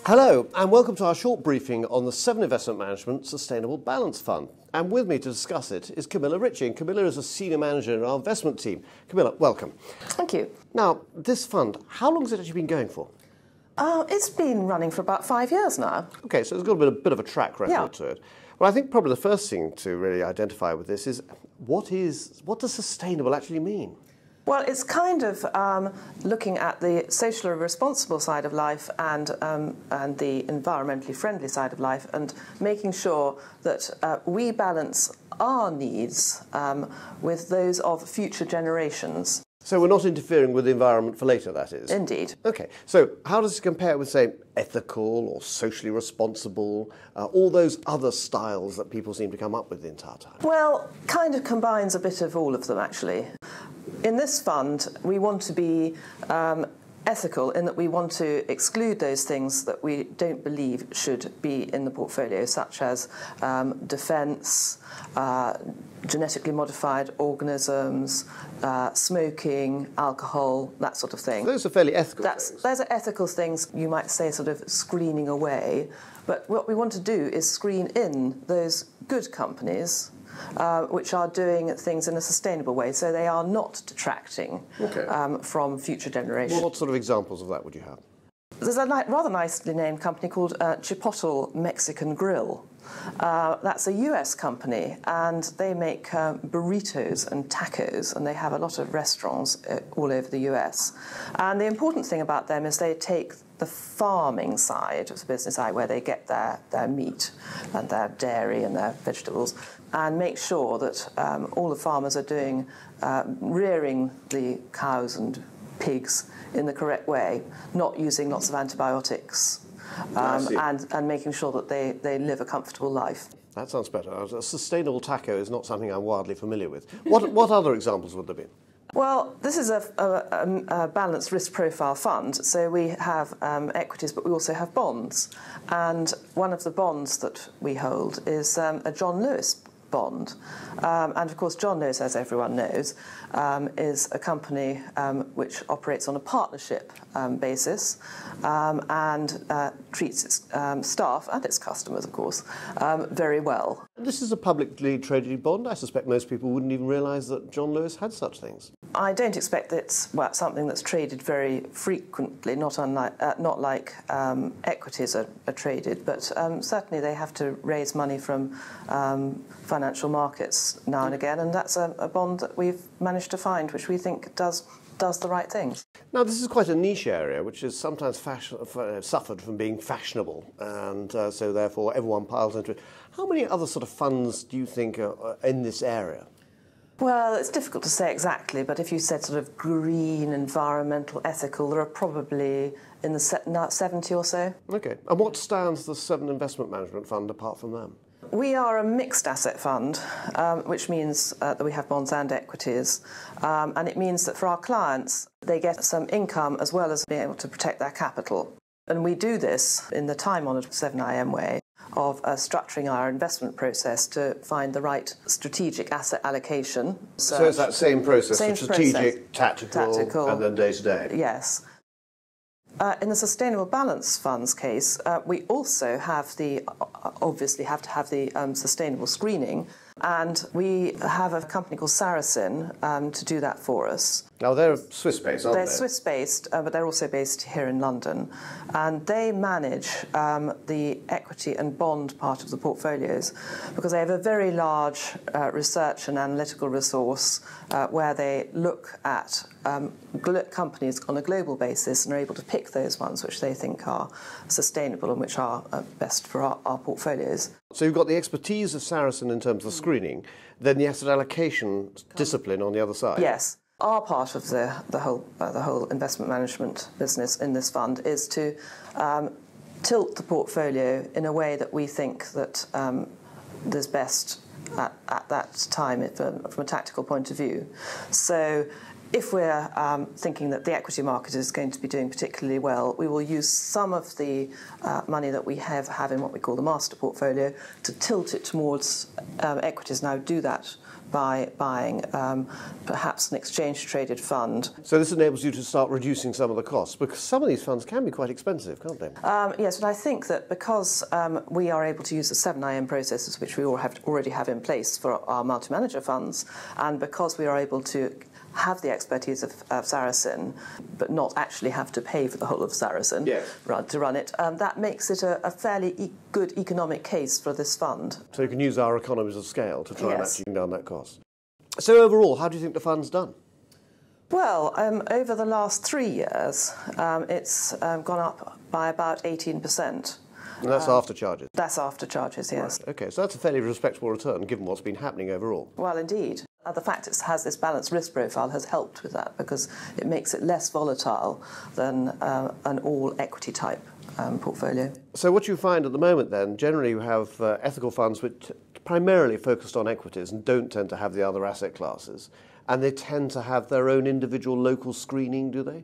Hello and welcome to our short briefing on the Seven Investment Management Sustainable Balance Fund. And with me to discuss it is Camilla Ritchie. And Camilla is a senior manager in our investment team. Camilla, welcome. Thank you. Now, this fund, how long has it actually been going for? It's been running for about 5 years now. Okay, so it's got a bit of a track record to it. Well, I think probably the first thing to really identify with this is what does sustainable actually mean? Well, it's kind of looking at the socially responsible side of life and the environmentally friendly side of life, and making sure that we balance our needs with those of future generations. So we're not interfering with the environment for later, that is? Indeed. Okay, so how does it compare with, say, ethical or socially responsible, all those other styles that people seem to come up with the entire time? Well, kind of combines a bit of all of them, actually. In this fund, we want to be ethical in that we want to exclude those things that we don't believe should be in the portfolio, such as defence, genetically modified organisms, smoking, alcohol, that sort of thing. Those are fairly ethical things. Those are ethical things, you might say, sort of screening away. But what we want to do is screen in those good companies which are doing things in a sustainable way, so they are not detracting from future generations. Well, what sort of examples of that would you have? There's a rather nicely named company called Chipotle Mexican Grill. That's a US company, and they make burritos and tacos, and they have a lot of restaurants all over the US. And the important thing about them is they take the farming side of the business side, where they get their meat and their dairy and their vegetables, and make sure that all the farmers are doing rearing the cows and pigs in the correct way, not using lots of antibiotics, and making sure that they live a comfortable life. That sounds better. A sustainable taco is not something I'm wildly familiar with. What other examples would there be? Well, this is a balanced risk profile fund, so we have equities, but we also have bonds. And one of the bonds that we hold is a John Lewis bond. And of course, John Lewis, as everyone knows, is a company which operates on a partnership basis and treats its staff and its customers, of course, very well. This is a publicly traded bond. I suspect most people wouldn't even realise that John Lewis had such things. I don't expect that it's something that's traded very frequently, not like equities are traded, but certainly they have to raise money from financial markets now and again, and that's a bond that we've managed to find, which we think does the right things. Now, this is quite a niche area, which is sometimes suffered from being fashionable, and so therefore everyone piles into it. How many other sort of funds do you think are in this area? Well, it's difficult to say exactly, but if you said sort of green, environmental, ethical, there are probably in the 70 or so. Okay. And what stands the Seven Investment Management Fund apart from them? We are a mixed asset fund, which means that we have bonds and equities. And it means that for our clients, they get some income as well as being able to protect their capital. And we do this in the time-honoured 7IM way of structuring our investment process to find the right strategic asset allocation. So it's that same process, strategic, tactical, and then day-to-day? Yes. In the Sustainable Balance Fund's case, we also obviously have to have the sustainable screening, and we have a company called Saracen to do that for us. Now, they're Swiss-based, aren't they? They're Swiss-based, but they're also based here in London. And they manage the equity and bond part of the portfolios because they have a very large research and analytical resource where they look at companies on a global basis and are able to pick those ones which they think are sustainable and which are best for our portfolios. So you've got the expertise of Saracen in terms of the screening, then the asset allocation discipline on the other side. Yes. Our part of the whole investment management business in this fund is to tilt the portfolio in a way that we think that is best at that time from a tactical point of view. So if we're thinking that the equity market is going to be doing particularly well, we will use some of the money that we have in what we call the master portfolio to tilt it towards equities. Now, do that by buying perhaps an exchange-traded fund. So this enables you to start reducing some of the costs, because some of these funds can be quite expensive, can't they? Yes, but I think that because we are able to use the 7IM processes, which we already have in place for our multi-manager funds, and because we are able to have the expertise of Saracen, but not actually have to pay for the whole of Saracen to run it, that makes it a fairly good economic case for this fund. So you can use our economies of scale to try and actually bring down that cost. So overall, how do you think the fund's done? Well, over the last 3 years, it's gone up by about 18%. And that's after charges? That's after charges, yes. Right. OK, so that's a fairly respectable return, given what's been happening overall. Well, indeed. The fact it has this balanced risk profile has helped with that, because it makes it less volatile than an all-equity type portfolio. So what you find at the moment, then, generally you have ethical funds which primarily focused on equities and don't tend to have the other asset classes, and they tend to have their own individual local screening, do they?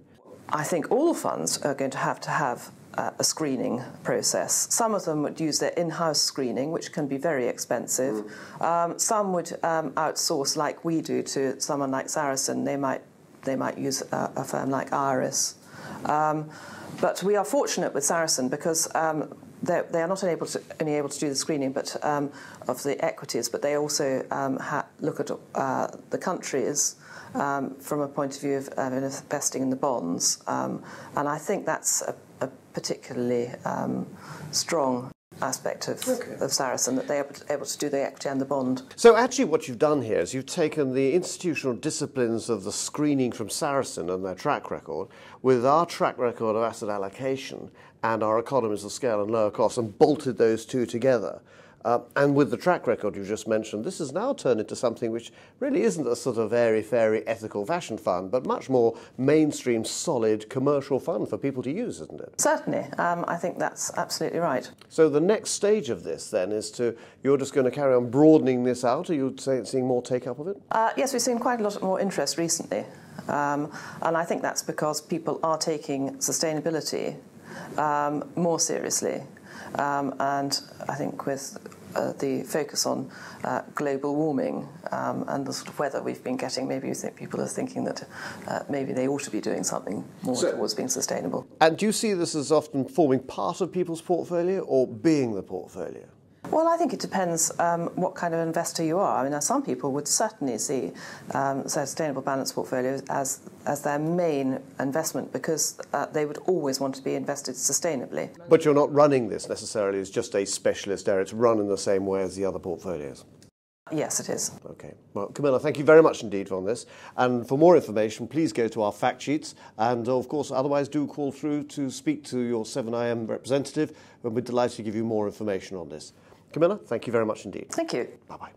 I think all funds are going to have a screening process. Some of them would use their in-house screening, which can be very expensive. Some would outsource, like we do, to someone like Saracen. They might use a firm like Iris. But we are fortunate with Saracen because they are not only able to do the screening of the equities, but they also look at the countries from a point of view of investing in the bonds. And I think that's a particularly strong aspect of Saracen, that they are able to do the equity and the bond. So actually what you've done here is you've taken the institutional disciplines of the screening from Saracen and their track record with our track record of asset allocation and our economies of scale and lower costs, and bolted those two together. And with the track record you just mentioned, this has now turned into something which really isn't a sort of airy-fairy ethical fashion fund, but much more mainstream, solid commercial fund for people to use, isn't it? Certainly. I think that's absolutely right. So the next stage of this, then, is you're just going to carry on broadening this out? Are you seeing more take-up of it? Yes, we've seen quite a lot more interest recently. And I think that's because people are taking sustainability more seriously. And I think with the focus on global warming and the sort of weather we've been getting, maybe people are thinking that maybe they ought to be doing something more towards being sustainable. And do you see this as often forming part of people's portfolio or being the portfolio? Well, I think it depends what kind of investor you are. I mean, some people would certainly see sustainable balanced portfolios as their main investment, because they would always want to be invested sustainably. But you're not running this necessarily as just a specialist area. It's run in the same way as the other portfolios. Yes, it is. OK. Well, Camilla, thank you very much indeed on this. And for more information, please go to our fact sheets. And, of course, otherwise do call through to speak to your 7IM representative, and we're delighted to give you more information on this. Camilla, thank you very much indeed. Thank you. Bye-bye.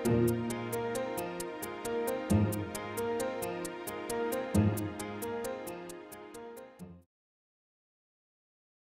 Thank you.